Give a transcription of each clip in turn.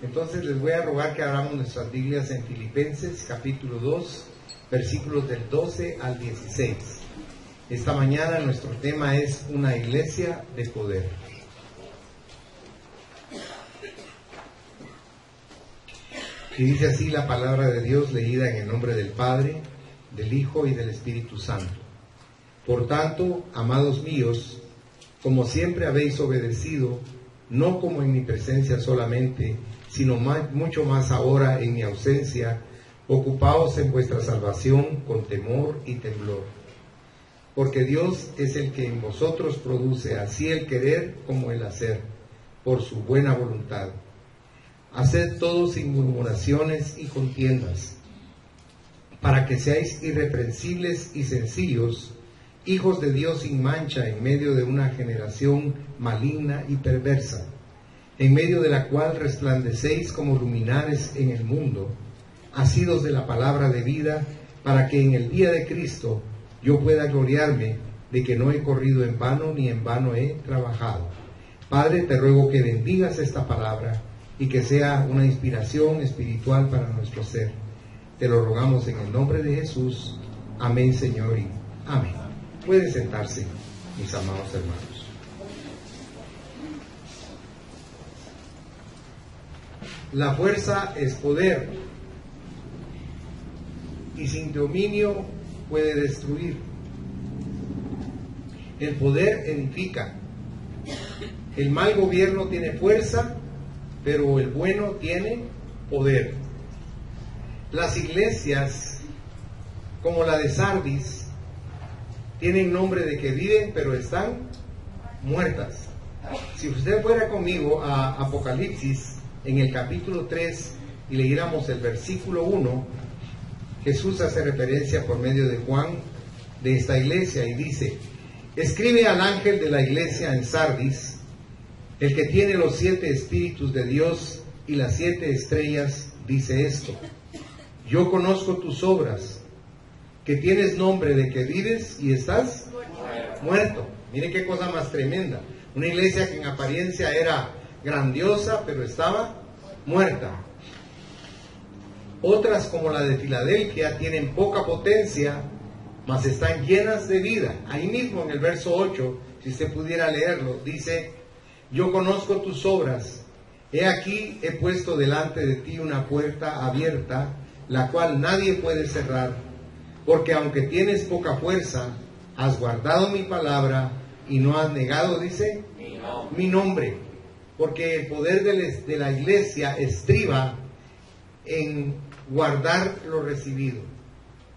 Entonces les voy a rogar que abramos nuestras Biblias en Filipenses capítulo 2, versículos del 12 al 16. Esta mañana nuestro tema es una iglesia de poder. Y dice así la palabra de Dios leída en el nombre del Padre, del Hijo y del Espíritu Santo. Por tanto, amados míos, como siempre habéis obedecido, no como en mi presencia solamente, sino mucho más ahora en mi ausencia, ocupaos en vuestra salvación con temor y temblor. Porque Dios es el que en vosotros produce así el querer como el hacer, por su buena voluntad. Haced todo sin murmuraciones y contiendas, para que seáis irreprensibles y sencillos, hijos de Dios sin mancha en medio de una generación maligna y perversa, en medio de la cual resplandecéis como luminares en el mundo, asidos de la palabra de vida, para que en el día de Cristo yo pueda gloriarme de que no he corrido en vano ni en vano he trabajado. Padre, te ruego que bendigas esta palabra y que sea una inspiración espiritual para nuestro ser. Te lo rogamos en el nombre de Jesús. Amén, Señor, y amén. Pueden sentarse, mis amados hermanos. La fuerza es poder, y sin dominio puede destruir. El poder edifica. El mal gobierno tiene fuerza, pero el bueno tiene poder. Las iglesias, como la de Sardis, tienen nombre de que viven, pero están muertas. Si usted fuera conmigo a Apocalipsis, en el capítulo 3, y leyéramos el versículo 1, Jesús hace referencia por medio de Juan de esta iglesia y dice: escribe al ángel de la iglesia en Sardis, el que tiene los 7 espíritus de Dios y las 7 estrellas, dice esto: yo conozco tus obras, que tienes nombre de que vives y estás muerto. Miren qué cosa más tremenda. Una iglesia que en apariencia era grandiosa, pero estaba muerta. Otras, como la de Filadelfia, tienen poca potencia, mas están llenas de vida. Ahí mismo en el verso 8, si usted pudiera leerlo, dice: yo conozco tus obras, he aquí he puesto delante de ti una puerta abierta, la cual nadie puede cerrar, porque aunque tienes poca fuerza, has guardado mi palabra y no has negado, dice, mi nombre. Porque el poder de la iglesia estriba en guardar lo recibido.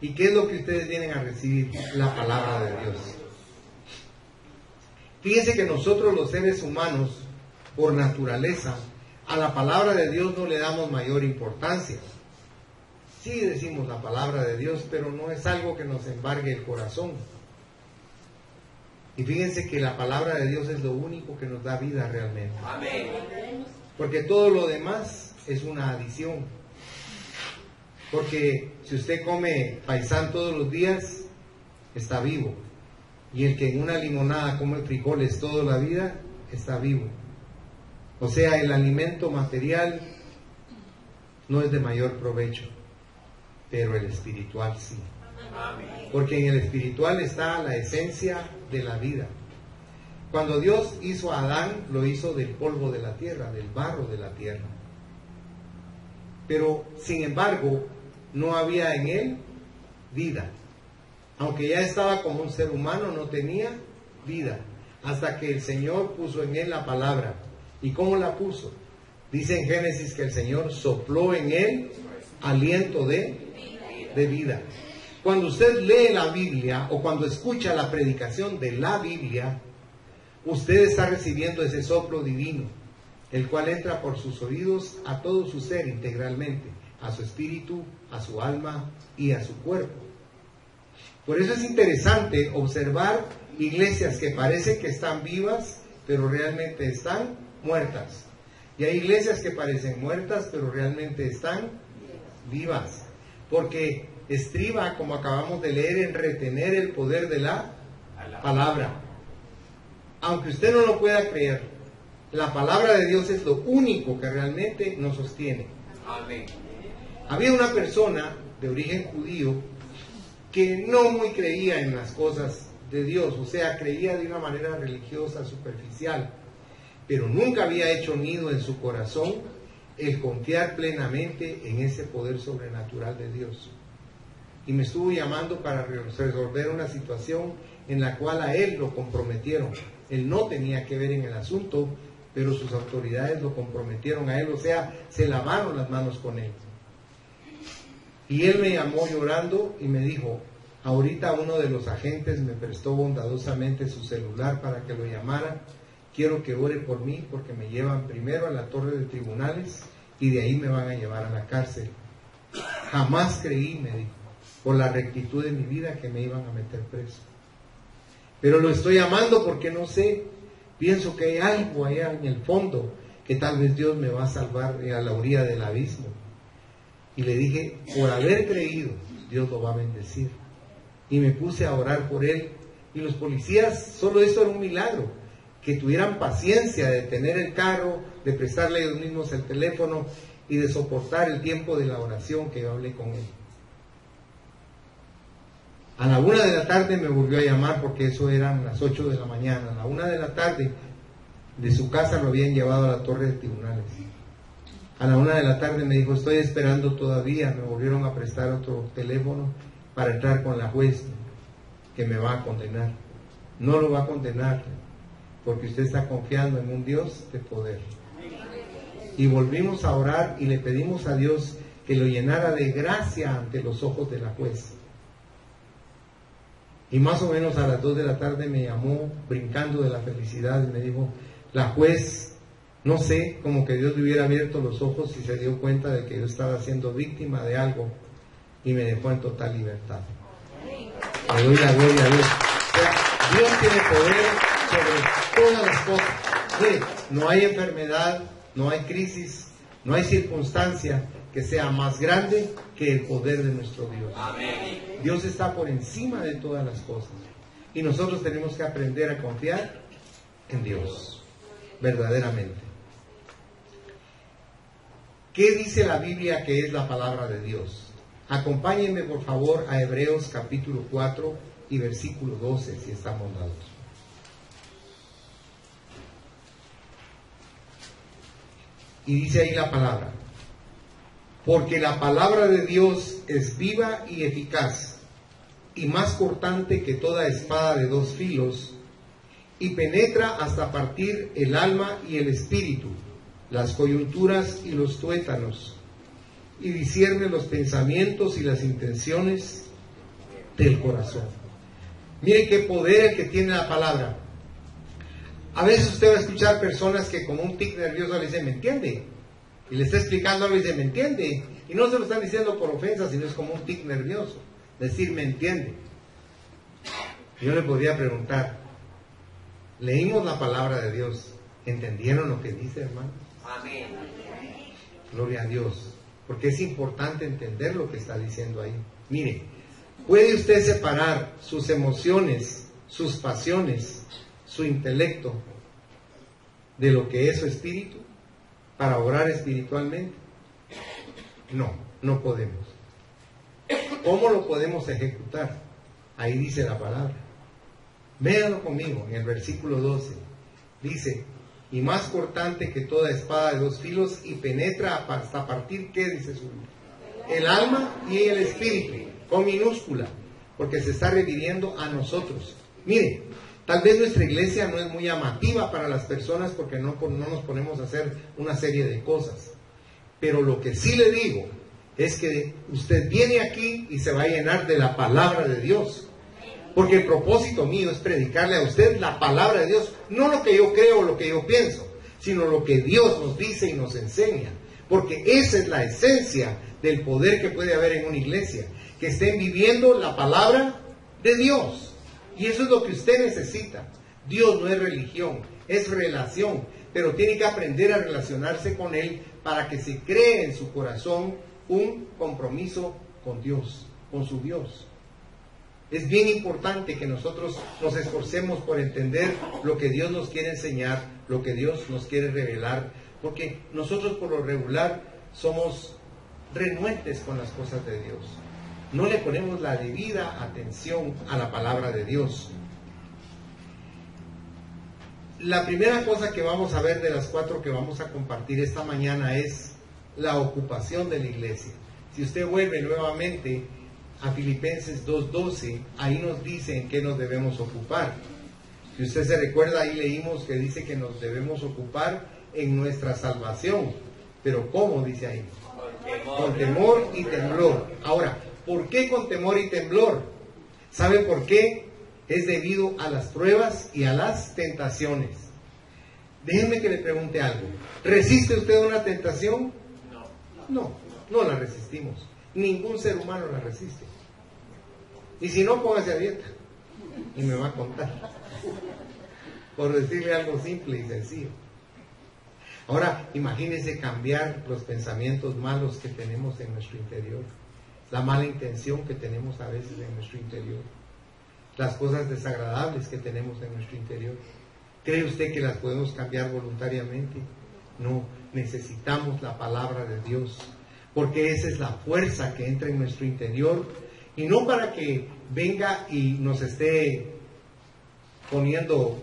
¿Y qué es lo que ustedes vienen a recibir? La palabra de Dios. Fíjense que nosotros los seres humanos, por naturaleza, a la palabra de Dios no le damos mayor importancia. Sí decimos la palabra de Dios, pero no es algo que nos embargue el corazón. Y fíjense que la palabra de Dios es lo único que nos da vida realmente. Amén. Porque todo lo demás es una adición. Porque si usted come paisán todos los días, está vivo. Y el que en una limonada come frijoles toda la vida, está vivo. O sea, el alimento material no es de mayor provecho, pero el espiritual sí. Porque en el espiritual está la esencia de la vida. Cuando Dios hizo a Adán, lo hizo del polvo de la tierra, del barro de la tierra. Pero, sin embargo, no había en él vida. Aunque ya estaba como un ser humano, no tenía vida. Hasta que el Señor puso en él la palabra. ¿Y cómo la puso? Dice en Génesis que el Señor sopló en él aliento de vida. Cuando usted lee la Biblia o cuando escucha la predicación de la Biblia, usted está recibiendo ese soplo divino, el cual entra por sus oídos a todo su ser integralmente, a su espíritu, a su alma y a su cuerpo. Por eso es interesante observar iglesias que parecen que están vivas, pero realmente están muertas. Y hay iglesias que parecen muertas, pero realmente están vivas. Porque estriba, como acabamos de leer, en retener el poder de la palabra. Aunque usted no lo pueda creer, La palabra de Dios es lo único que realmente nos sostiene. Amén. Había una persona de origen judío que no muy creía en las cosas de Dios, o sea, creía de una manera religiosa, superficial, pero nunca había hecho nido en su corazón el confiar plenamente en ese poder sobrenatural de Dios. Y me estuvo llamando para resolver una situación en la cual a él lo comprometieron. Él no tenía que ver en el asunto, pero sus autoridades lo comprometieron a él, o sea, se lavaron las manos con él. Y él me llamó llorando y me dijo, ahorita uno de los agentes me prestó bondadosamente su celular para que lo llamara. Quiero que ore por mí porque me llevan primero a la torre de tribunales y de ahí me van a llevar a la cárcel. Jamás creí, me dijo, por la rectitud de mi vida, que me iban a meter preso. Pero lo estoy llamando porque no sé, pienso que hay algo allá en el fondo, que tal vez Dios me va a salvar a la orilla del abismo. Y le dije, por haber creído, Dios lo va a bendecir. Y me puse a orar por él. Y los policías, solo esto era un milagro, que tuvieran paciencia de tener el carro, de prestarle a ellos mismos el teléfono y de soportar el tiempo de la oración que yo hablé con él. A la 1 de la tarde me volvió a llamar, porque eso eran las 8 de la mañana. A la 1 de la tarde de su casa lo habían llevado a la torre de tribunales. A la 1 de la tarde me dijo, estoy esperando todavía. Me volvieron a prestar otro teléfono para entrar con la juez, que me va a condenar. No lo va a condenar, porque usted está confiando en un Dios de poder. Y volvimos a orar y le pedimos a Dios que lo llenara de gracia ante los ojos de la juez. Y más o menos a las 2 de la tarde me llamó brincando de la felicidad y me dijo, la juez, no sé, como que Dios le hubiera abierto los ojos y se dio cuenta de que yo estaba siendo víctima de algo y me dejó en total libertad. Le doy la gloria a Dios. O sea, Dios tiene poder sobre todas las cosas. Mire, no hay enfermedad, no hay crisis, no hay circunstancia que sea más grande que el poder de nuestro Dios. Amén. Dios está por encima de todas las cosas. Y nosotros tenemos que aprender a confiar en Dios, verdaderamente. ¿Qué dice la Biblia que es la palabra de Dios? Acompáñenme por favor a Hebreos capítulo 4 y versículo 12, si estamos dados. Y dice ahí la palabra: porque la palabra de Dios es viva y eficaz, y más cortante que toda espada de dos filos, y penetra hasta partir el alma y el espíritu, las coyunturas y los tuétanos, y discierne los pensamientos y las intenciones del corazón. Mire qué poder el que tiene la palabra. A veces usted va a escuchar personas que como un tic nervioso le dicen, ¿me entiende? Y le está explicando algo y dice, ¿me entiende? Y no se lo están diciendo por ofensa, sino es como un tic nervioso. Decir, ¿me entiende? Yo le podría preguntar, leímos la palabra de Dios, ¿entendieron lo que dice, hermano? Amén. Gloria a Dios, porque es importante entender lo que está diciendo ahí. Mire, ¿puede usted separar sus emociones, sus pasiones, su intelecto de lo que es su espíritu para orar espiritualmente? No, no podemos. ¿Cómo lo podemos ejecutar? Ahí dice la palabra. Véanlo conmigo en el versículo 12. Dice, y más cortante que toda espada de dos filos, y penetra hasta partir, ¿qué dice su Biblia? El alma y el espíritu, con minúscula, porque se está refiriendo a nosotros. Mire, tal vez nuestra iglesia no es muy llamativa para las personas porque no nos ponemos a hacer una serie de cosas. Pero lo que sí le digo es que usted viene aquí y se va a llenar de la palabra de Dios. Porque el propósito mío es predicarle a usted la palabra de Dios, no lo que yo creo o lo que yo pienso, sino lo que Dios nos dice y nos enseña. Porque esa es la esencia del poder que puede haber en una iglesia, que estén viviendo la palabra de Dios. Y eso es lo que usted necesita. Dios no es religión, es relación, pero tiene que aprender a relacionarse con Él para que se cree en su corazón un compromiso con Dios, con su Dios. Es bien importante que nosotros nos esforcemos por entender lo que Dios nos quiere enseñar lo que Dios nos quiere revelar, porque nosotros por lo regular somos renuentes con las cosas de Dios. No le ponemos la debida atención a la palabra de Dios. La primera cosa que vamos a ver de las 4 que vamos a compartir esta mañana es la ocupación de la iglesia. Si usted vuelve nuevamente a Filipenses 2:12, ahí nos dice en qué nos debemos ocupar. Si usted se recuerda, ahí leímos que dice que nos debemos ocupar en nuestra salvación. Pero ¿cómo dice ahí? Con temor y temblor. Ahora, ¿por qué con temor y temblor? ¿Sabe por qué? Es debido a las pruebas y a las tentaciones. Déjenme que le pregunte algo. ¿Resiste usted una tentación? No la resistimos. Ningún ser humano la resiste. Y si no, póngase a dieta y me va a contar. Por decirle algo simple y sencillo. Ahora, imagínese cambiar los pensamientos malos que tenemos en nuestro interior, la mala intención que tenemos a veces en nuestro interior, las cosas desagradables que tenemos en nuestro interior. ¿Cree usted que las podemos cambiar voluntariamente? No, necesitamos la palabra de Dios, porque esa es la fuerza que entra en nuestro interior, y no para que venga y nos esté poniendo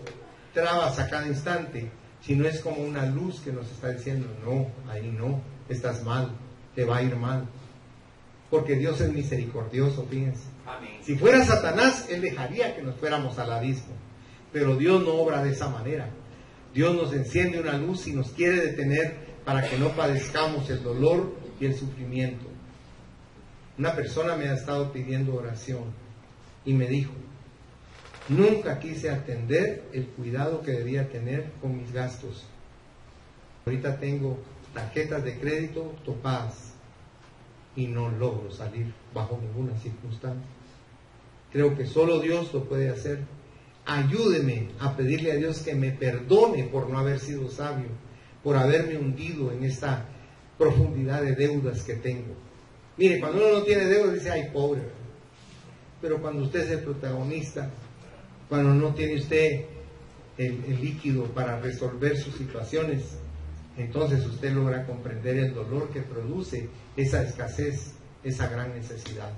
trabas a cada instante, sino es como una luz que nos está diciendo, no, ahí no, estás mal, te va a ir mal. Porque Dios es misericordioso, fíjense. Amén. Si fuera Satanás, él dejaría que nos fuéramos al abismo. Pero Dios no obra de esa manera. Dios nos enciende una luz y nos quiere detener para que no padezcamos el dolor y el sufrimiento. Una persona me ha estado pidiendo oración y me dijo, nunca quise atender el cuidado que debía tener con mis gastos. Ahorita tengo tarjetas de crédito topadas y no logro salir bajo ninguna circunstancia. Creo que solo Dios lo puede hacer. Ayúdeme a pedirle a Dios que me perdone por no haber sido sabio, por haberme hundido en esta profundidad de deudas que tengo. Mire, cuando uno no tiene deudas dice, ay, pobre. Pero cuando usted es el protagonista, cuando no tiene usted el líquido para resolver sus situaciones, entonces usted logra comprender el dolor que produce esa escasez, esa gran necesidad,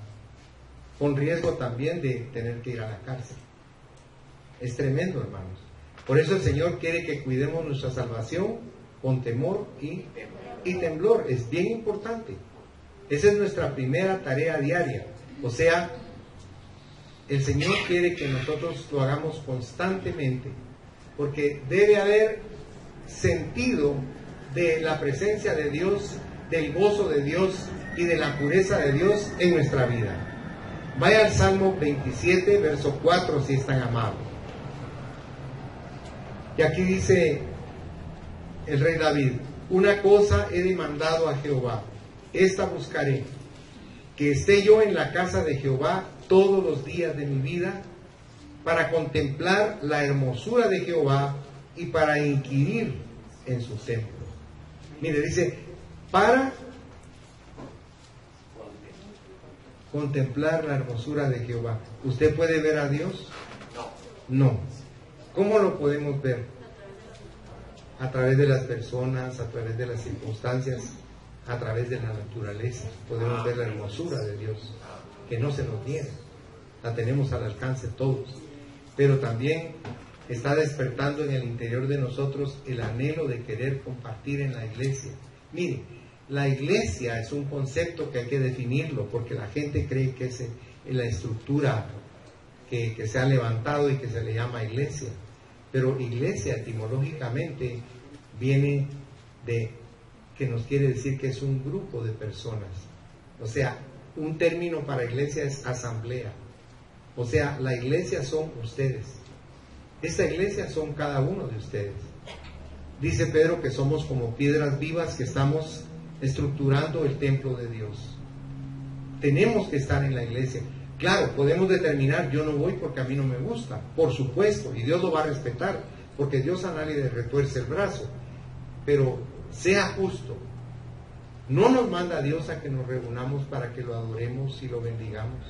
con riesgo también de tener que ir a la cárcel. Es tremendo, hermanos. Por eso el Señor quiere que cuidemos nuestra salvación con temor y temblor. Es bien importante. Esa es nuestra primera tarea diaria. O sea, el Señor quiere que nosotros lo hagamos constantemente, porque debe haber sentido de la presencia de Dios, del gozo de Dios y de la pureza de Dios en nuestra vida. Vaya al Salmo 27, verso 4, si es tan amable. Y aquí dice el rey David, una cosa he demandado a Jehová, esta buscaré, que esté yo en la casa de Jehová todos los días de mi vida, para contemplar la hermosura de Jehová y para inquirir en su templo. Mire, dice, para contemplar la hermosura de Jehová. ¿Usted puede ver a Dios? No. ¿Cómo lo podemos ver? A través de las personas, a través de las circunstancias, a través de la naturaleza. Podemos ver la hermosura de Dios, que no se nos niega. La tenemos al alcance todos. Pero también está despertando en el interior de nosotros el anhelo de querer compartir en la iglesia. Mire, la iglesia es un concepto que hay que definirlo, porque la gente cree que es la estructura que se ha levantado y que se le llama iglesia. Pero iglesia etimológicamente viene de que nos quiere decir que es un grupo de personas. O sea, un término para iglesia es asamblea. O sea, la iglesia son ustedes. Esta iglesia son cada uno de ustedes. Dice Pedro que somos como piedras vivas que estamos estructurando el templo de Dios. Tenemos que estar en la iglesia. Claro, podemos determinar, yo no voy porque a mí no me gusta, por supuesto, y Dios lo va a respetar, porque Dios a nadie le retuerce el brazo. Pero sea justo. No nos manda Dios a que nos reunamos para que lo adoremos y lo bendigamos.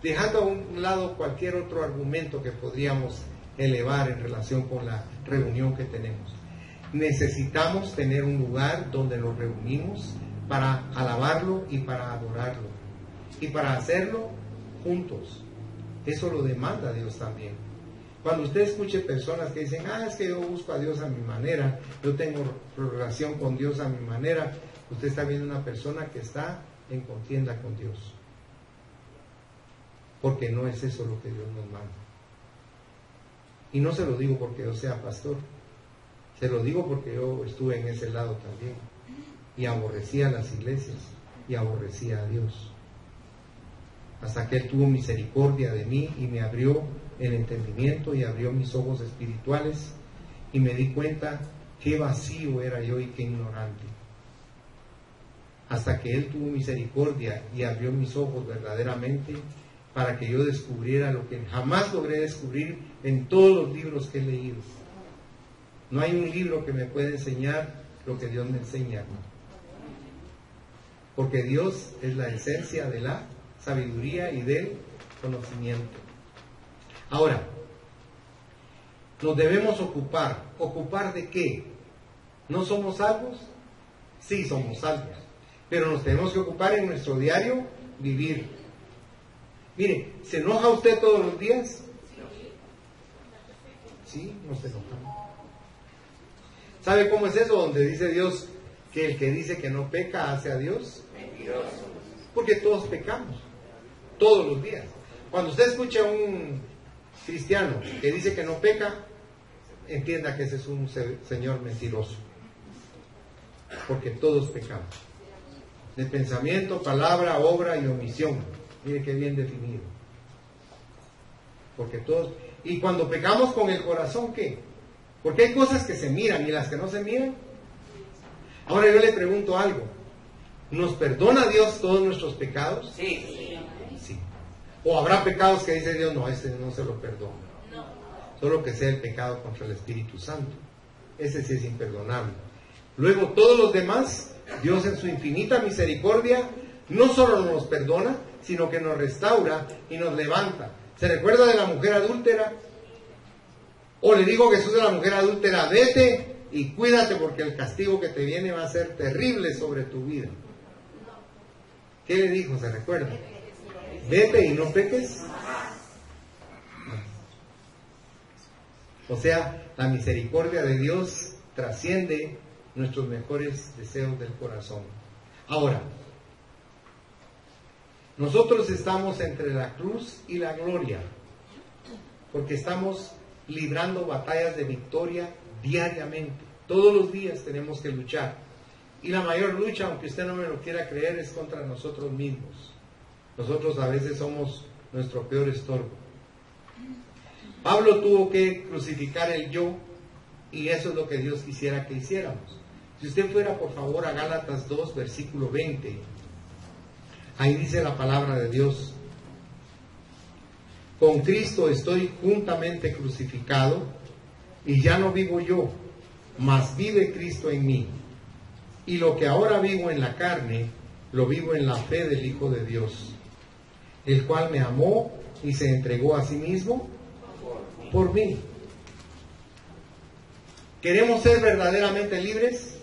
Dejando a un lado cualquier otro argumento que podríamos elevar en relación con la reunión que tenemos. Necesitamos tener un lugar donde nos reunimos para alabarlo y para adorarlo y para hacerlo juntos. Eso lo demanda Dios también. Cuando usted escuche personas que dicen, es que yo busco a Dios a mi manera, yo tengo relación con Dios a mi manera, usted está viendo una persona que está en contienda con Dios, porque no es eso lo que Dios nos manda. Y no se lo digo porque yo sea pastor, se lo digo porque yo estuve en ese lado también y aborrecía las iglesias y aborrecía a Dios, hasta que Él tuvo misericordia de mí y me abrió el entendimiento y abrió mis ojos espirituales y me di cuenta qué vacío era yo y qué ignorante. Hasta que Él tuvo misericordia y abrió mis ojos verdaderamente para que yo descubriera lo que jamás logré descubrir en todos los libros que he leído. No hay un libro que me pueda enseñar lo que Dios me enseña, porque Dios es la esencia de la sabiduría y del conocimiento. Ahora, nos debemos ocupar. ¿Ocupar de qué? ¿No somos salvos? Sí, somos salvos, pero nos tenemos que ocupar en nuestro diario vivir. Mire, ¿se enoja usted todos los días? Sí, nos enojamos. ¿Sabe cómo es eso? Donde dice Dios que el que dice que no peca hace a Dios mentiroso. Porque todos pecamos, todos los días. Cuando usted escucha a un cristiano que dice que no peca, entienda que ese es un señor mentiroso, porque todos pecamos, de pensamiento, palabra, obra y omisión. Mire qué bien definido, porque todos. Y cuando pecamos con el corazón, ¿qué? Porque hay cosas que se miran y las que no se miran. Ahora yo le pregunto algo, ¿nos perdona Dios todos nuestros pecados? Sí. ¿O habrá pecados que dice Dios, no, este no se lo perdona? No. Solo que sea el pecado contra el Espíritu Santo. Ese sí es imperdonable. Luego todos los demás, Dios en su infinita misericordia, no solo nos perdona, sino que nos restaura y nos levanta. ¿Se recuerda de la mujer adúltera? O le digo Jesús a la mujer adúltera, vete y cuídate porque el castigo que te viene va a ser terrible sobre tu vida. ¿Qué le dijo? ¿Se recuerda? Vete y no peques. O sea, la misericordia de Dios trasciende nuestros mejores deseos del corazón. Ahora, nosotros estamos entre la cruz y la gloria, porque estamos librando batallas de victoria diariamente. Todos los días tenemos que luchar. Y la mayor lucha, aunque usted no me lo quiera creer, es contra nosotros mismos. Nosotros a veces somos nuestro peor estorbo. Pablo tuvo que crucificar el yo, y eso es lo que Dios quisiera que hiciéramos. Si usted fuera por favor a Gálatas 2, versículo 20, ahí dice la palabra de Dios: con Cristo estoy juntamente crucificado, y ya no vivo yo, mas vive Cristo en mí. Y lo que ahora vivo en la carne, lo vivo en la fe del Hijo de Dios, el cual me amó y se entregó a sí mismo por mí. ¿Queremos ser verdaderamente libres?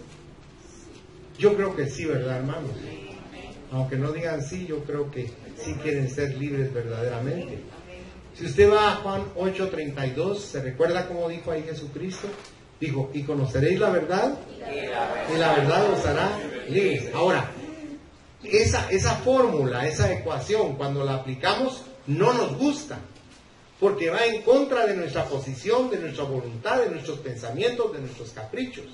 Yo creo que sí, ¿verdad, hermanos? Aunque no digan sí, yo creo que sí quieren ser libres verdaderamente. Si usted va a Juan 8:32, ¿se recuerda cómo dijo ahí Jesucristo? Dijo, y conoceréis la verdad, y la verdad os hará libres. Ahora, esa fórmula, esa ecuación, cuando la aplicamos, no nos gusta, porque va en contra de nuestra posición, de nuestra voluntad, de nuestros pensamientos, de nuestros caprichos.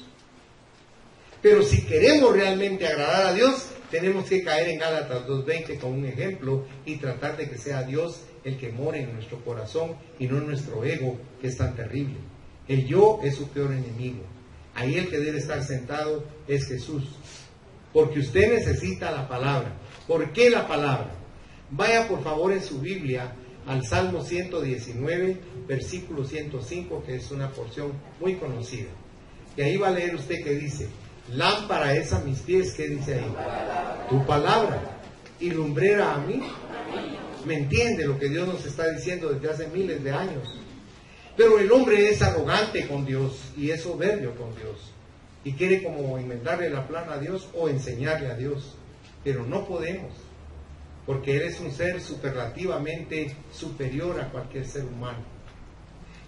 Pero si queremos realmente agradar a Dios, tenemos que caer en Gálatas 2:20 con un ejemplo y tratar de que sea Dios el que more en nuestro corazón y no nuestro ego, que es tan terrible. El yo es su peor enemigo. Ahí el que debe estar sentado es Jesús, porque usted necesita la palabra. ¿Por qué la palabra? Vaya por favor en su Biblia al Salmo 119, versículo 105, que es una porción muy conocida. Y ahí va a leer usted que dice: lámpara es a mis pies, ¿qué dice ahí? Tu palabra, y lumbrera a mí. ¿Me entiende lo que Dios nos está diciendo desde hace miles de años? Pero el hombre es arrogante con Dios y es soberbio con Dios. Y quiere como inventarle la plana a Dios o enseñarle a Dios. Pero no podemos. Porque Él es un ser superlativamente superior a cualquier ser humano.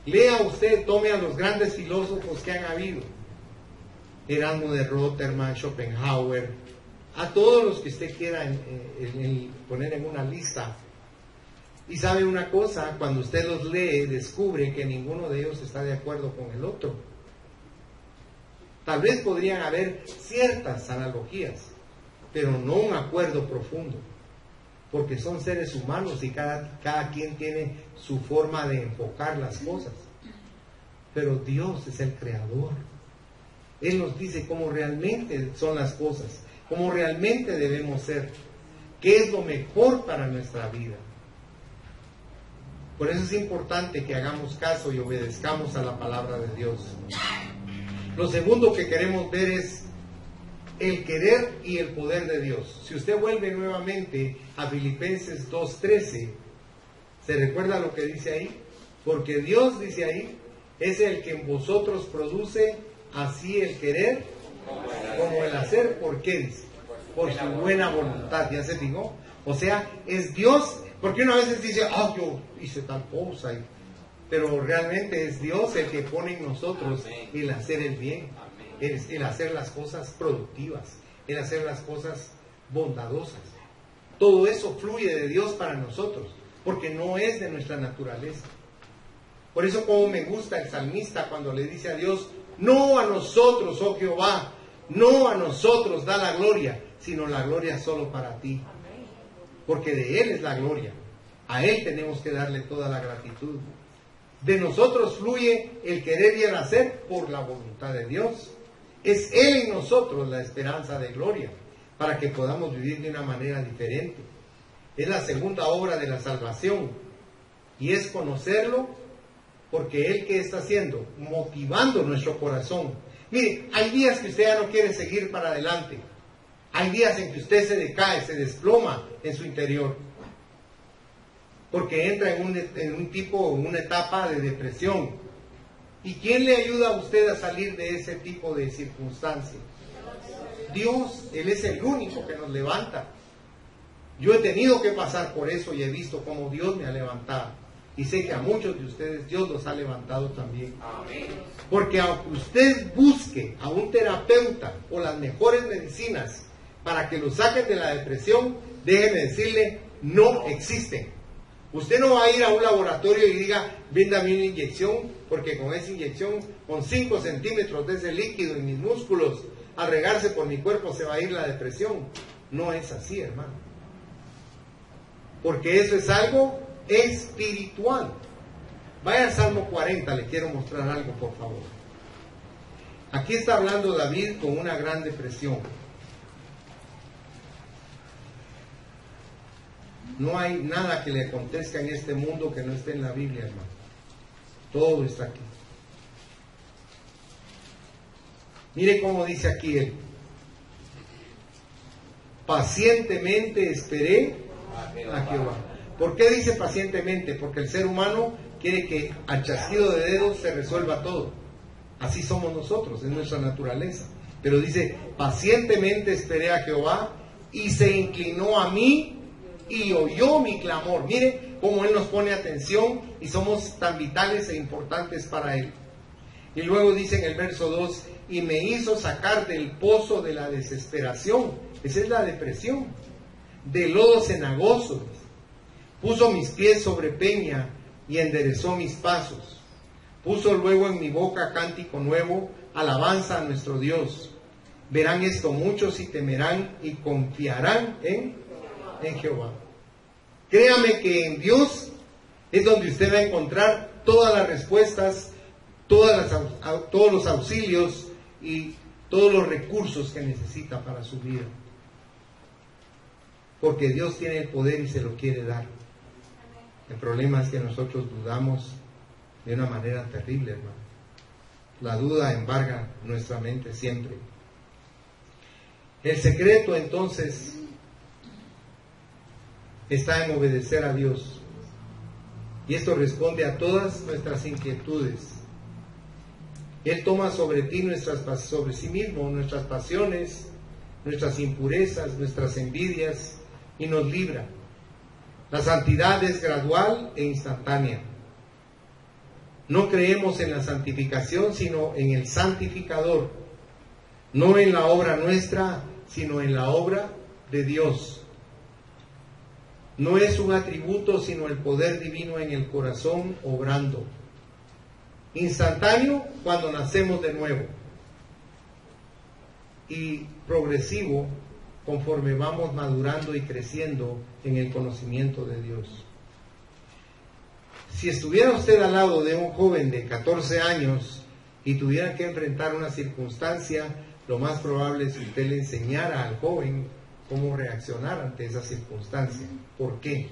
Lea usted, tome a los grandes filósofos que han habido. Erasmo de Rotterdam, Schopenhauer, a todos los que usted quiera poner en una lista. Y sabe una cosa, cuando usted los lee, descubre que ninguno de ellos está de acuerdo con el otro. Tal vez podrían haber ciertas analogías, pero no un acuerdo profundo, porque son seres humanos y cada quien tiene su forma de enfocar las cosas. Pero Dios es el creador. Él nos dice cómo realmente son las cosas, cómo realmente debemos ser, qué es lo mejor para nuestra vida. Por eso es importante que hagamos caso y obedezcamos a la palabra de Dios. Lo segundo que queremos ver es el querer y el poder de Dios. Si usted vuelve nuevamente a Filipenses 2:13, ¿se recuerda lo que dice ahí? Porque Dios, dice ahí, es el que en vosotros produce así el querer como el hacer. ¿Por qué dice? Por su buena voluntad. ¿Ya se fijó? O sea, es Dios, porque una vez dice, yo hice tal cosa, pero realmente es Dios el que pone en nosotros el hacer el bien, el hacer las cosas productivas, el hacer las cosas bondadosas. Todo eso fluye de Dios para nosotros, porque no es de nuestra naturaleza. Por eso como me gusta el salmista cuando le dice a Dios, no a nosotros, oh Jehová, no a nosotros da la gloria, sino la gloria solo para ti. Porque de Él es la gloria. A Él tenemos que darle toda la gratitud. De nosotros fluye el querer y el hacer por la voluntad de Dios. Es Él en nosotros la esperanza de gloria, para que podamos vivir de una manera diferente. Es la segunda obra de la salvación. Y es conocerlo, porque Él, ¿qué está haciendo? Motivando nuestro corazón. Mire, hay días que usted ya no quiere seguir para adelante. Hay días en que usted se decae, se desploma en su interior. Porque entra en una etapa de depresión. ¿Y quién le ayuda a usted a salir de ese tipo de circunstancia? Dios. Él es el único que nos levanta. Yo he tenido que pasar por eso y he visto cómo Dios me ha levantado. Y sé que a muchos de ustedes Dios los ha levantado también. Amén. Porque aunque usted busque a un terapeuta o las mejores medicinas para que lo saquen de la depresión, déjeme decirle, no existen. Usted no va a ir a un laboratorio y diga, véndame una inyección, porque con esa inyección, con 5 centímetros de ese líquido en mis músculos, al regarse por mi cuerpo se va a ir la depresión. No es así, hermano. Porque eso es algo espiritual. Vaya al Salmo 40, le quiero mostrar algo, por favor. Aquí está hablando David con una gran depresión. No hay nada que le acontezca en este mundo que no esté en la Biblia, hermano. Todo está aquí. Mire cómo dice aquí él. Pacientemente esperé a Jehová. ¿Por qué dice pacientemente? Porque el ser humano quiere que al chasquido de dedos se resuelva todo. Así somos nosotros, es nuestra naturaleza. Pero dice, pacientemente esperé a Jehová y se inclinó a mí y oyó mi clamor. Mire cómo Él nos pone atención y somos tan vitales e importantes para Él. Y luego dice en el verso 2, y me hizo sacar del pozo de la desesperación. Esa es la depresión. De lodo cenagoso. Puso mis pies sobre peña y enderezó mis pasos. Puso luego en mi boca cántico nuevo, alabanza a nuestro Dios. Verán esto muchos y temerán y confiarán en Jehová. Créame que en Dios es donde usted va a encontrar todas las respuestas, todos los auxilios y todos los recursos que necesita para su vida. Porque Dios tiene el poder y se lo quiere dar. El problema es que nosotros dudamos de una manera terrible, hermano. La duda embarga nuestra mente siempre. El secreto entonces está en obedecer a Dios. y esto responde a todas nuestras inquietudes. Él toma sobre sí mismo nuestras pasiones, nuestras impurezas, nuestras envidias, y nos libra. La santidad es gradual e instantánea. No creemos en la santificación, sino en el santificador. No en la obra nuestra, sino en la obra de Dios. No es un atributo, sino el poder divino en el corazón obrando. Instantáneo cuando nacemos de nuevo. Y progresivo conforme vamos madurando y creciendo en el conocimiento de Dios. Si estuviera usted al lado de un joven de 14 años y tuviera que enfrentar una circunstancia, lo más probable es que usted le enseñara al joven cómo reaccionar ante esa circunstancia. ¿Por qué?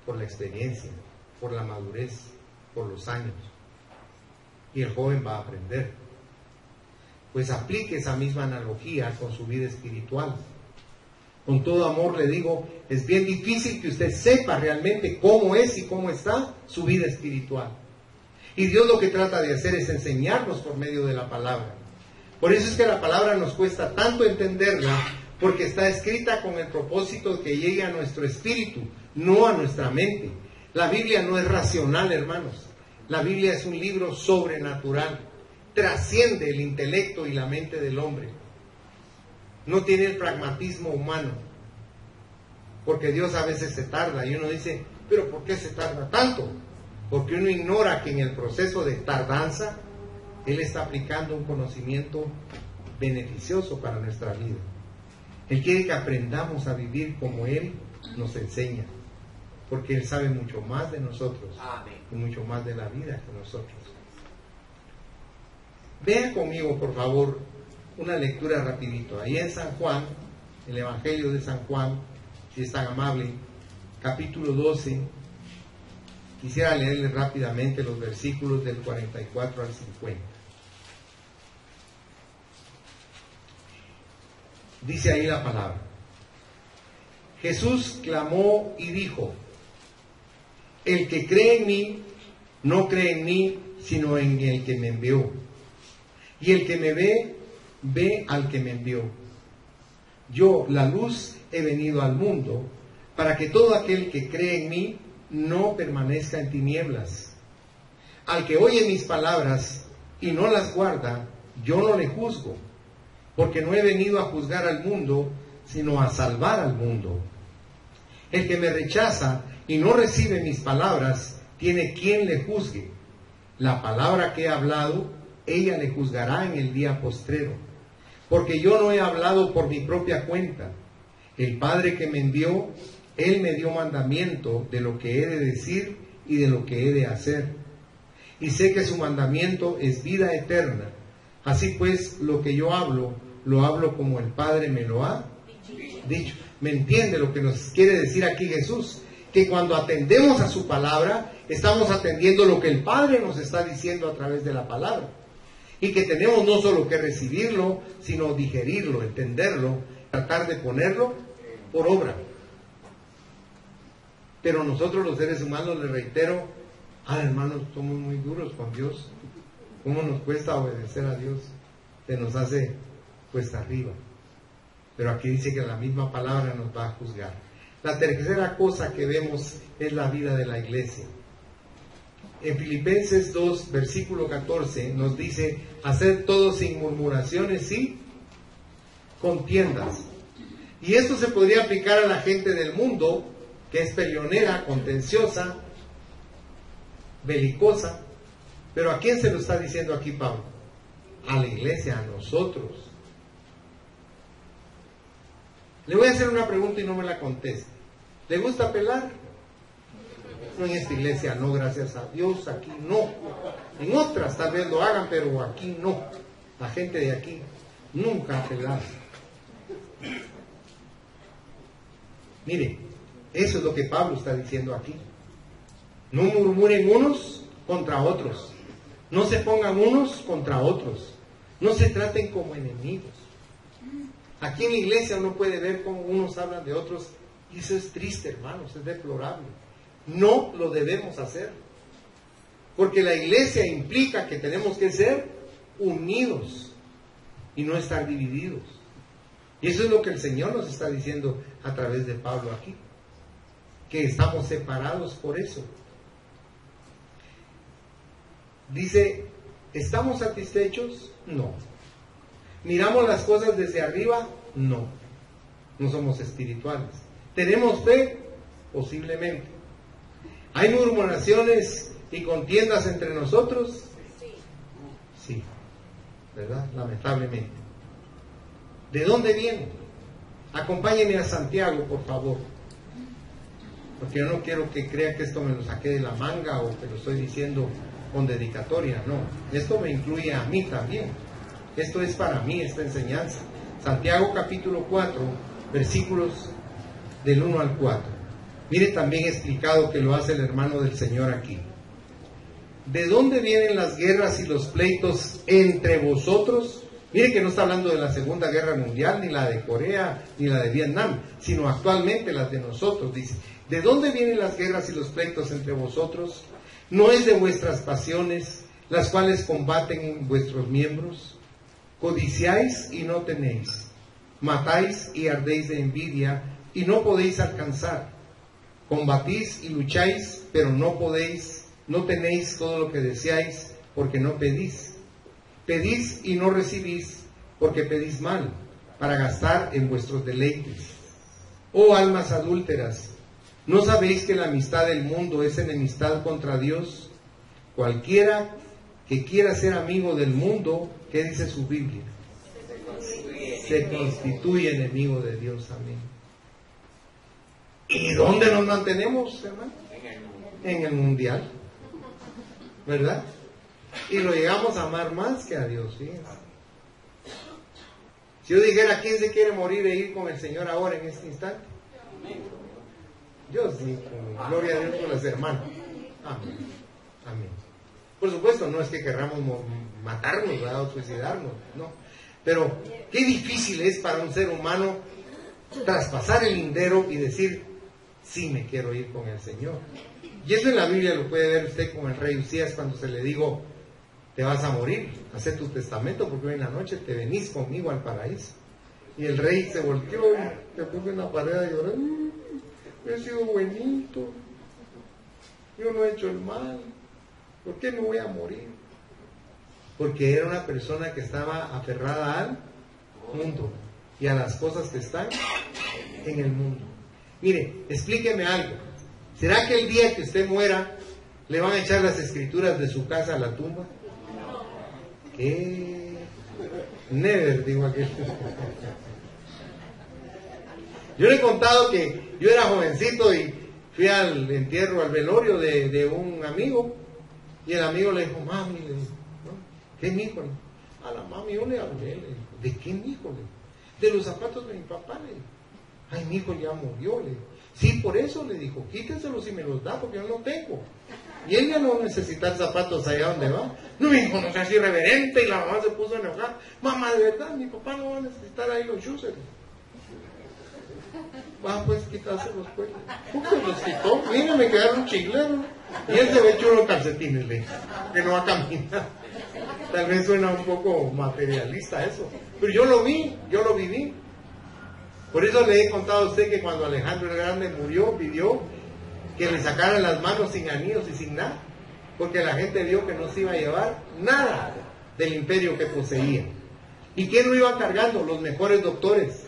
Por la experiencia, por la madurez, por los años. Y el joven va a aprender. Pues aplique esa misma analogía con su vida espiritual. Con todo amor le digo, es bien difícil que usted sepa realmente cómo es y cómo está su vida espiritual. Y Dios lo que trata de hacer es enseñarnos por medio de la palabra. Por eso es que la palabra nos cuesta tanto entenderla, porque está escrita con el propósito de que llegue a nuestro espíritu, no a nuestra mente. La Biblia no es racional, hermanos. La Biblia es un libro sobrenatural. Trasciende el intelecto y la mente del hombre. No tiene el pragmatismo humano, porque Dios a veces se tarda y uno dice, pero ¿por qué se tarda tanto? Porque uno ignora que en el proceso de tardanza Él está aplicando un conocimiento beneficioso para nuestra vida. Él quiere que aprendamos a vivir como Él nos enseña, porque Él sabe mucho más de nosotros. Amén. Y mucho más de la vida que nosotros. Vean conmigo, por favor, una lectura rapidito. Ahí en San Juan, el Evangelio de San Juan, si es tan amable, capítulo 12. Quisiera leerles rápidamente los versículos del 44 al 50. Dice ahí la palabra. Jesús clamó y dijo, el que cree en mí, no cree en mí, sino en el que me envió. Y el que me ve, ve al que me envió. Yo, la luz, he venido al mundo, para que todo aquel que cree en mí no permanezca en tinieblas. Al que oye mis palabras y no las guarda, yo no le juzgo, porque no he venido a juzgar al mundo, sino a salvar al mundo. El que me rechaza y no recibe mis palabras, tiene quien le juzgue. La palabra que he hablado, ella le juzgará en el día postrero. Porque yo no he hablado por mi propia cuenta. El Padre que me envió, Él me dio mandamiento de lo que he de decir y de lo que he de hacer. Y sé que su mandamiento es vida eterna. Así pues, lo que yo hablo, lo hablo como el Padre me lo ha dicho. ¿Me entiende lo que nos quiere decir aquí Jesús? Que cuando atendemos a su palabra, estamos atendiendo lo que el Padre nos está diciendo a través de la palabra. Y que tenemos no solo que recibirlo, sino digerirlo, entenderlo, tratar de ponerlo por obra. Pero nosotros los seres humanos, les reitero, hermanos, somos muy duros con Dios. ¿Cómo nos cuesta obedecer a Dios? Se nos hace cuesta arriba. Pero aquí dice que la misma palabra nos va a juzgar. La tercera cosa que vemos es la vida de la iglesia. En Filipenses 2, versículo 14, nos dice, hacer todo sin murmuraciones y contiendas. Y esto se podría aplicar a la gente del mundo, que es peleonera, contenciosa, belicosa. Pero ¿a quién se lo está diciendo aquí Pablo? A la iglesia, a nosotros. Le voy a hacer una pregunta y no me la conteste. ¿Le gusta pelar? No, en esta iglesia no, gracias a Dios, aquí no. En otras tal vez lo hagan, pero aquí no. La gente de aquí nunca ha pelado. Mire, eso es lo que Pablo está diciendo aquí. No murmuren unos contra otros. No se pongan unos contra otros. No se traten como enemigos. Aquí en la iglesia uno puede ver cómo unos hablan de otros, y eso es triste, hermanos, es deplorable. No lo debemos hacer. Porque la iglesia implica que tenemos que ser unidos y no estar divididos. Y eso es lo que el Señor nos está diciendo a través de Pablo aquí. Que estamos separados por eso. Dice, ¿estamos satisfechos? No. ¿Miramos las cosas desde arriba? No. No somos espirituales. ¿Tenemos fe? Posiblemente. ¿Hay murmuraciones y contiendas entre nosotros? Sí. ¿Verdad? Lamentablemente. ¿De dónde viene? Acompáñenme a Santiago, por favor. Porque yo no quiero que crea que esto me lo saqué de la manga o que lo estoy diciendo con dedicatoria. No. Esto me incluye a mí también. Esto es para mí, esta enseñanza. Santiago capítulo 4, versículos del 1 al 4. Mire también explicado que lo hace el hermano del Señor aquí. ¿De dónde vienen las guerras y los pleitos entre vosotros? Mire que no está hablando de la Segunda Guerra Mundial, ni la de Corea, ni la de Vietnam, sino actualmente las de nosotros. Dice, ¿de dónde vienen las guerras y los pleitos entre vosotros? ¿No es de vuestras pasiones, las cuales combaten en vuestros miembros? Codiciáis y no tenéis, matáis y ardéis de envidia y no podéis alcanzar. Combatís y lucháis, pero no podéis, no tenéis todo lo que deseáis, porque no pedís. Pedís y no recibís, porque pedís mal, para gastar en vuestros deleites. Oh almas adúlteras, ¿no sabéis que la amistad del mundo es enemistad contra Dios? Cualquiera que quiera ser amigo del mundo, ¿qué dice su Biblia? Se constituye enemigo de Dios. Amén. ¿Y dónde nos mantenemos, hermano? En el mundial, ¿verdad? Y lo llegamos a amar más que a Dios, fíjense. Si yo dijera, ¿quién se quiere morir e ir con el Señor ahora en este instante? Yo sí, gloria a Dios por los hermanos. Amén. Amén. Por supuesto, no es que querramos matarnos, ¿verdad? O suicidarnos, no. Pero qué difícil es para un ser humano traspasar el lindero y decir, sí me quiero ir con el Señor. Y eso en la Biblia lo puede ver usted con el rey Usías cuando se le dijo, te vas a morir, haz tu testamento porque hoy en la noche te venís conmigo al paraíso. Y el rey se volteó y se puso en la pared a llorar. He sido buenito, yo no he hecho el mal, ¿por qué me voy a morir? Porque era una persona que estaba aferrada al mundo y a las cosas que están en el mundo. Mire, explíqueme algo. ¿Será que el día que usted muera le van a echar las escrituras de su casa a la tumba? ¿Qué? Never, digo aquel. Yo le he contado que yo era jovencito y fui al entierro, al velorio de un amigo, y el amigo le dijo, mami, le dijo, ¿no? ¿Qué mijo? A la mami yo le hablé, le dijo, ¿de qué mijo? De los zapatos de mi papá, le dijo. Ay, mi hijo ya murió, le dijo. Sí, por eso le dijo, quítenselos y me los da, porque yo no tengo. Y él ya no va a necesitar zapatos allá donde va. No, mi hijo, no seas irreverente. Y la mamá se puso a enojar. Mamá, de verdad, mi papá no va a necesitar ahí los shoes. Va, pues, quitárselos, pues. Se los quitó. Mira, me quedaron chingleros. Y él se ve chulo en calcetines, le dijo, que no va a caminar. Tal vez suena un poco materialista eso. Pero yo lo vi, yo lo viví. Por eso le he contado a usted que cuando Alejandro el Grande murió, pidió que le sacaran las manos sin anillos y sin nada, porque la gente vio que no se iba a llevar nada del imperio que poseía. ¿Y quién lo iba cargando? Los mejores doctores,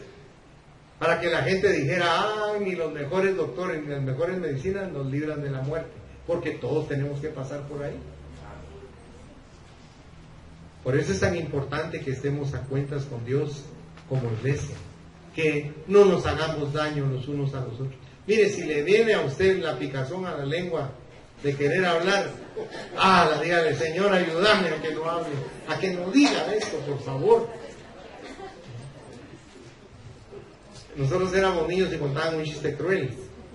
para que la gente dijera, ni los mejores doctores, ni las mejores medicinas nos libran de la muerte, porque todos tenemos que pasar por ahí. Por eso es tan importante que estemos a cuentas con Dios como iglesia, que no nos hagamos daño los unos a los otros. Mire, si le viene a usted la picazón a la lengua de querer hablar, dígale, Señor, ayúdame a que no hable, a que no diga esto, por favor. Nosotros éramos niños y contaban un chiste cruel,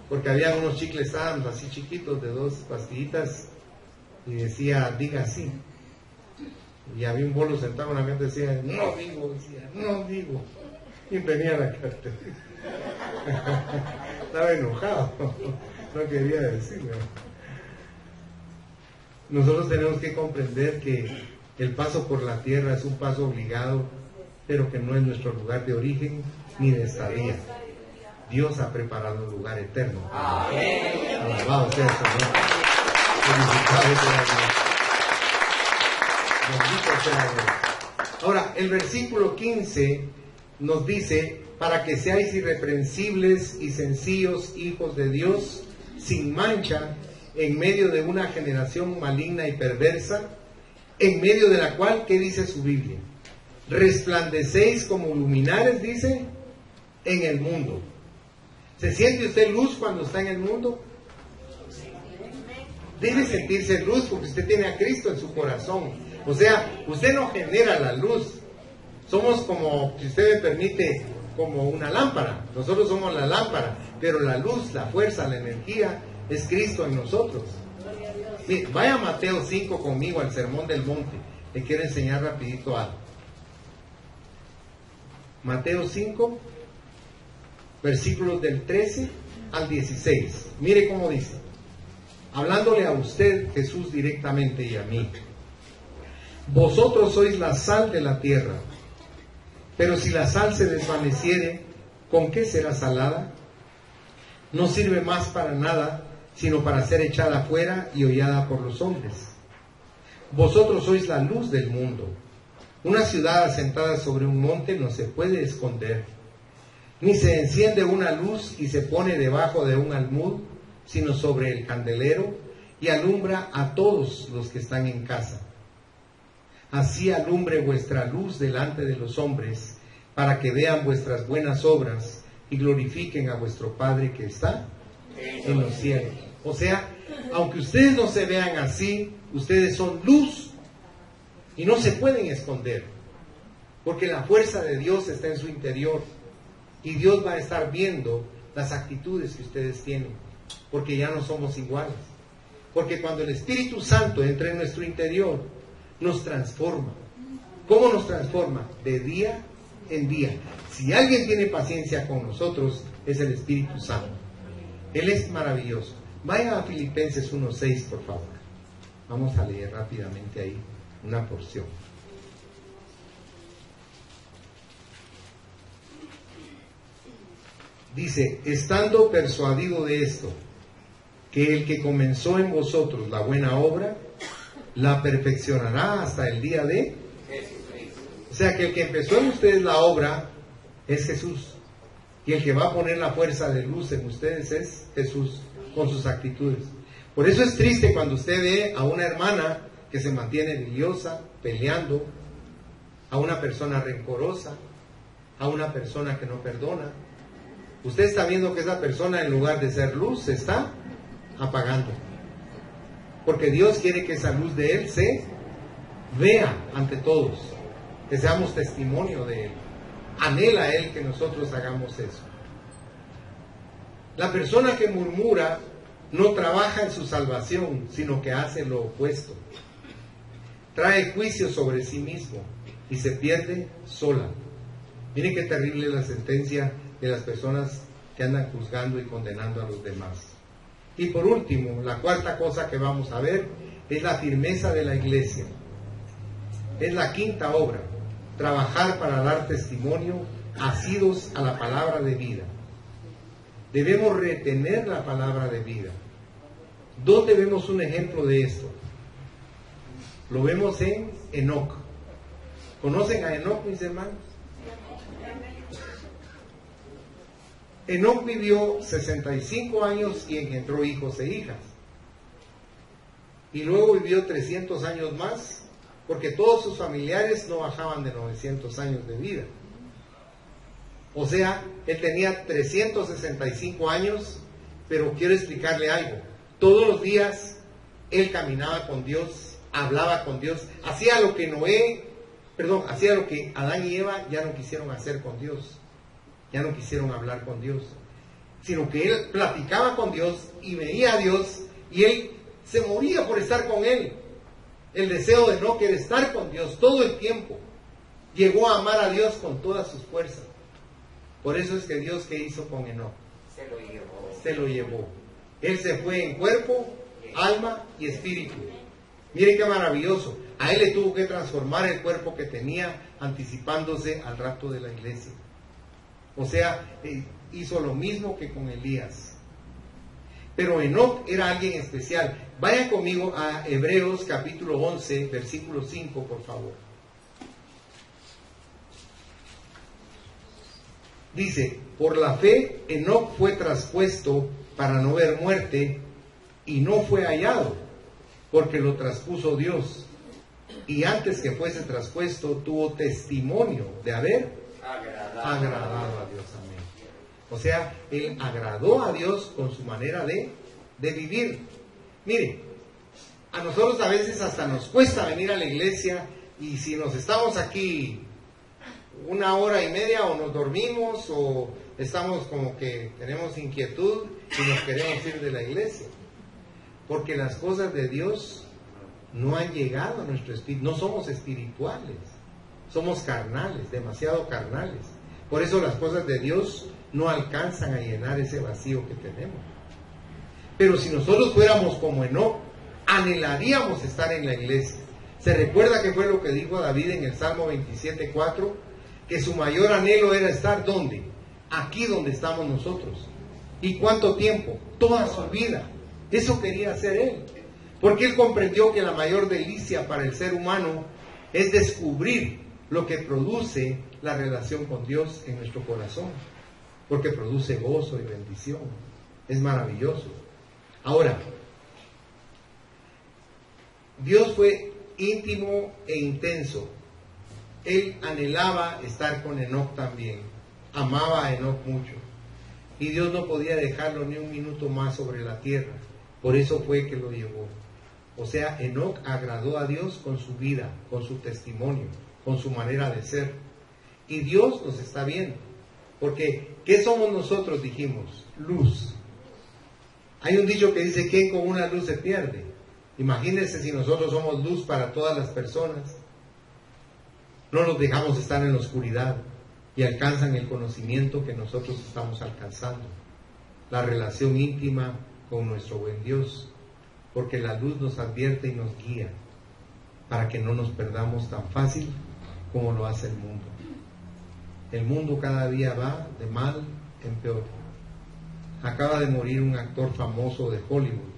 porque había unos chicles Adams así chiquitos de 2 pastillitas, y decía, diga así. Y había un bolo sentado en la mesa y decía, no digo, decía, no digo. Y tenía la cartera. Estaba enojado. No quería decirlo. Nosotros tenemos que comprender que el paso por la tierra es un paso obligado, pero que no es nuestro lugar de origen ni de estadía. Dios ha preparado un lugar eterno. Alabado sea el Señor. Felicitado sea Dios. Bendito sea Dios. Ahora, el versículo 15 nos dice: para que seáis irreprensibles y sencillos hijos de Dios, sin mancha, en medio de una generación maligna y perversa, en medio de la cual, ¿qué dice su Biblia? Resplandecéis como luminares, dice, en el mundo. ¿Se siente usted luz cuando está en el mundo? Debe sentirse luz porque usted tiene a Cristo en su corazón. O sea, usted no genera la luz. Somos como, si usted me permite, como una lámpara. Nosotros somos la lámpara, pero la luz, la fuerza, la energía es Cristo en nosotros. Sí, vaya a Mateo 5 conmigo al Sermón del Monte. Le quiero enseñar rapidito algo. Mateo 5, versículos del 13 al 16. Mire cómo dice. Hablándole a usted, Jesús, directamente, y a mí. Vosotros sois la sal de la tierra. Pero si la sal se desvaneciere, ¿con qué será salada? No sirve más para nada, sino para ser echada fuera y hollada por los hombres. Vosotros sois la luz del mundo. Una ciudad asentada sobre un monte no se puede esconder, ni se enciende una luz y se pone debajo de un almud, sino sobre el candelero, y alumbra a todos los que están en casa. Así alumbre vuestra luz delante de los hombres, para que vean vuestras buenas obras y glorifiquen a vuestro Padre que está en los cielos. O sea, aunque ustedes no se vean así, ustedes son luz y no se pueden esconder, porque la fuerza de Dios está en su interior y Dios va a estar viendo las actitudes que ustedes tienen, porque ya no somos iguales. Porque cuando el Espíritu Santo entra en nuestro interior, nos transforma. ¿Cómo nos transforma? De día en día. Si alguien tiene paciencia con nosotros, es el Espíritu Santo. Él es maravilloso. Vaya a Filipenses 1:6, por favor. Vamos a leer rápidamente ahí una porción. Dice: estando persuadido de esto, que el que comenzó en vosotros la buena obra, la perfeccionará hasta el día de Jesucristo. O sea que el que empezó en ustedes la obra es Jesús. Y el que va a poner la fuerza de luz en ustedes es Jesús, con sus actitudes. Por eso es triste cuando usted ve a una hermana que se mantiene envidiosa, peleando, a una persona rencorosa, a una persona que no perdona. Usted está viendo que esa persona, en lugar de ser luz, se está apagando. Porque Dios quiere que esa luz de Él se vea ante todos, que seamos testimonio de Él. Anhela Él que nosotros hagamos eso. La persona que murmura no trabaja en su salvación, sino que hace lo opuesto. Trae juicio sobre sí mismo y se pierde sola. Miren qué terrible la sentencia de las personas que andan juzgando y condenando a los demás. Y por último, la cuarta cosa que vamos a ver es la firmeza de la iglesia. Es la quinta obra: trabajar para dar testimonio asidos a la palabra de vida. Debemos retener la palabra de vida. ¿Dónde vemos un ejemplo de esto? Lo vemos en Enoc. ¿Conocen a Enoc, mis hermanos? Enoc vivió 65 años y engendró hijos e hijas. Y luego vivió 300 años más, porque todos sus familiares no bajaban de 900 años de vida. O sea, él tenía 365 años, pero quiero explicarle algo. Todos los días él caminaba con Dios, hablaba con Dios, hacía lo que hacía lo que Adán y Eva ya no quisieron hacer con Dios. Ya no quisieron hablar con Dios, sino que él platicaba con Dios y veía a Dios y él se moría por estar con él. El deseo de Enoc era estar con Dios todo el tiempo. Llegó a amar a Dios con todas sus fuerzas. Por eso es que Dios, ¿qué hizo con Enoc? Se lo llevó. Él se fue en cuerpo, alma y espíritu. Miren qué maravilloso. A Él le tuvo que transformar el cuerpo que tenía, anticipándose al rapto de la iglesia. O sea, hizo lo mismo que con Elías. Pero Enoc era alguien especial. Vayan conmigo a Hebreos capítulo 11, versículo 5, por favor. Dice, por la fe Enoc fue traspuesto para no ver muerte y no fue hallado, porque lo traspuso Dios. Y antes que fuese traspuesto tuvo testimonio de haber agradado a Dios. Amén. O sea, él agradó a Dios con su manera de vivir. Mire, a nosotros a veces hasta nos cuesta venir a la iglesia, y si nos estamos aquí 1 hora y media o nos dormimos o estamos como que tenemos inquietud y nos queremos ir de la iglesia, porque las cosas de Dios no han llegado a nuestro espíritu. No somos espirituales, somos carnales, demasiado carnales. Por eso las cosas de Dios no alcanzan a llenar ese vacío que tenemos. Pero si nosotros fuéramos como Enoc, anhelaríamos estar en la iglesia. Se recuerda que fue lo que dijo David en el Salmo 27:4, que su mayor anhelo era estar ¿dónde? Aquí donde estamos nosotros. ¿Y cuánto tiempo? Toda su vida. Eso quería hacer él, porque él comprendió que la mayor delicia para el ser humano es descubrir lo que produce la relación con Dios en nuestro corazón, porque produce gozo y bendición. Es maravilloso. Ahora, Dios fue íntimo e intenso. Él anhelaba estar con Enoc también. Amaba a Enoc mucho. Y Dios no podía dejarlo ni un minuto más sobre la tierra. Por eso fue que lo llevó. O sea, Enoc agradó a Dios con su vida, con su testimonio, con su manera de ser. Y Dios nos está viendo. Porque, ¿qué somos nosotros? Dijimos, luz. Hay un dicho que dice, ¿quién con una luz se pierde? Imagínense si nosotros somos luz para todas las personas. No nos dejamos estar en la oscuridad y alcanzan el conocimiento que nosotros estamos alcanzando. La relación íntima con nuestro buen Dios. Porque la luz nos advierte y nos guía para que no nos perdamos tan fácil como lo hace el mundo. El mundo cada día va de mal en peor. Acaba de morir un actor famoso de Hollywood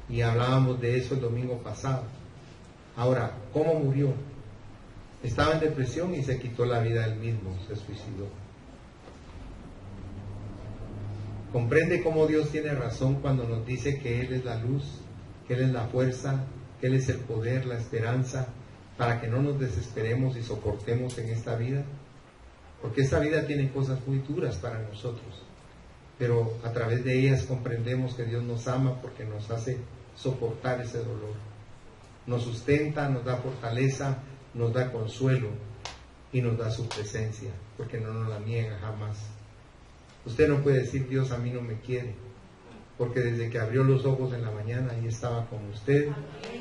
y hablábamos de eso el domingo pasado. Ahora, ¿cómo murió? Estaba en depresión y se quitó la vida él mismo, se suicidó. Comprende cómo Dios tiene razón cuando nos dice que Él es la luz, que Él es la fuerza, que Él es el poder, la esperanza, para que no nos desesperemos y soportemos en esta vida. Porque esta vida tiene cosas muy duras para nosotros, pero a través de ellas comprendemos que Dios nos ama porque nos hace soportar ese dolor. Nos sustenta, nos da fortaleza, nos da consuelo y nos da su presencia, porque no nos la niega jamás. Usted no puede decir, Dios a mí no me quiere, porque desde que abrió los ojos en la mañana ahí estaba con usted,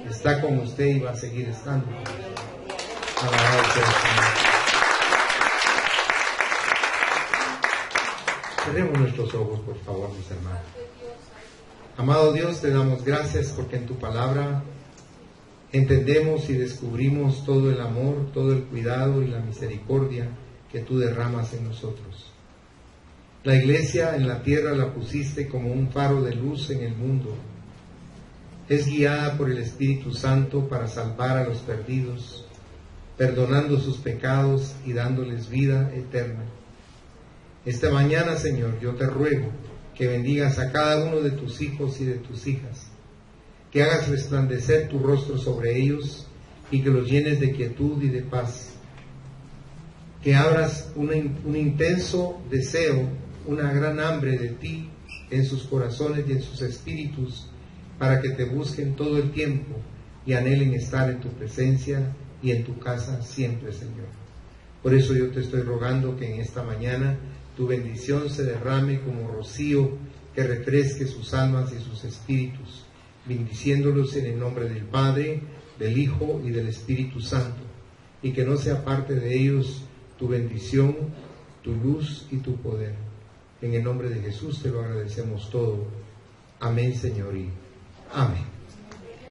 está con usted y va a seguir estando. Alabado sea el Señor. Cerremos nuestros ojos, por favor, mis hermanos. Amado Dios, te damos gracias porque en tu palabra entendemos y descubrimos todo el amor, todo el cuidado y la misericordia que tú derramas en nosotros. La iglesia en la tierra la pusiste como un faro de luz en el mundo. Es guiada por el Espíritu Santo para salvar a los perdidos, perdonando sus pecados y dándoles vida eterna. Esta mañana, Señor, yo te ruego que bendigas a cada uno de tus hijos y de tus hijas, que hagas resplandecer tu rostro sobre ellos y que los llenes de quietud y de paz, que abras un intenso deseo, una gran hambre de ti en sus corazones y en sus espíritus, para que te busquen todo el tiempo y anhelen estar en tu presencia y en tu casa siempre, Señor. Por eso yo te estoy rogando que en esta mañana tu bendición se derrame como rocío que refresque sus almas y sus espíritus, bendiciéndolos en el nombre del Padre, del Hijo y del Espíritu Santo, y que no sea parte de ellos tu bendición, tu luz y tu poder. En el nombre de Jesús te lo agradecemos todo. Amén, Señor, y amén.